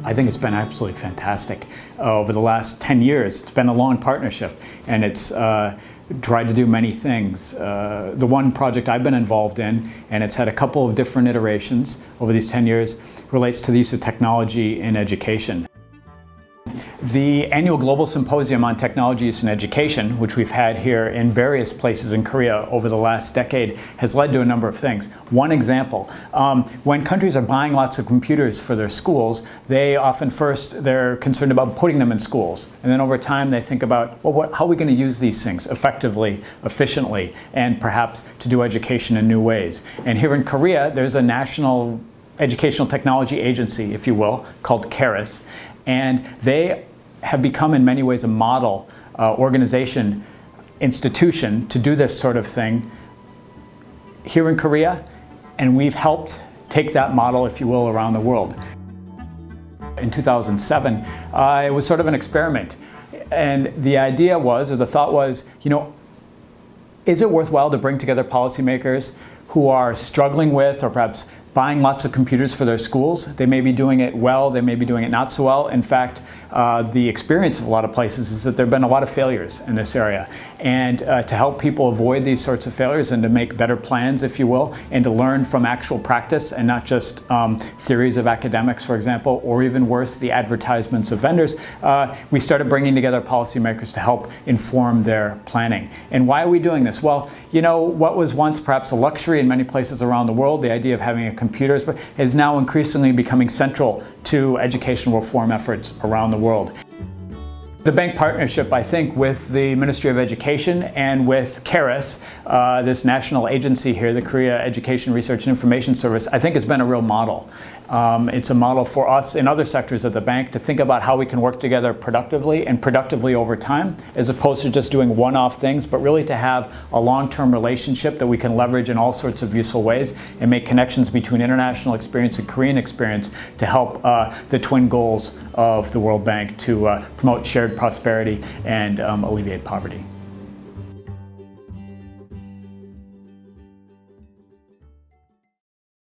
I think it's been absolutely fantastic. Over the last 10 years, it's been a long partnership, and it's tried to do many things. The one project I've been involved in, and it's had a couple of different iterations over these 10 years, relates to the use of technology in education. The annual Global Symposium on Technology Use in Education, which we've had here in various places in Korea over the last decade, has led to a number of things. One example, when countries are buying lots of computers for their schools, they often they're concerned about putting them in schools. And then over time they think about, well, how are we going to use these things effectively, efficiently, and perhaps to do education in new ways. And here in Korea, there's a national educational technology agency, if you will, called KERIS. And they have become in many ways a model organization, institution to do this sort of thing here in Korea, and we've helped take that model, if you will, around the world. In 2007, it was sort of an experiment, and the idea was, or the thought was, is it worthwhile to bring together policymakers who are struggling with or perhaps buying lots of computers for their schools? They may be doing it well, they may be doing it not so well. In fact, the experience of a lot of places is that there have been a lot of failures in this area. And to help people avoid these sorts of failures and to make better plans, if you will, and to learn from actual practice and not just theories of academics, for example, or even worse, the advertisements of vendors, we started bringing together policymakers to help inform their planning. And why are we doing this? Well, what was once perhaps a luxury in many places around the world, the idea of having a computer, is now increasingly becoming central to educational reform efforts around the world. The bank partnership, I think, with the Ministry of Education and with KERIS, this national agency here, the Korea Education Research and Information Service, I think has been a real model. It's a model for us in other sectors of the bank to think about how we can work together productively and productively over time, as opposed to just doing one-off things, but really to have a long-term relationship that we can leverage in all sorts of useful ways and make connections between international experience and Korean experience to help the twin goals of the World Bank to promote shared prosperity and alleviate poverty.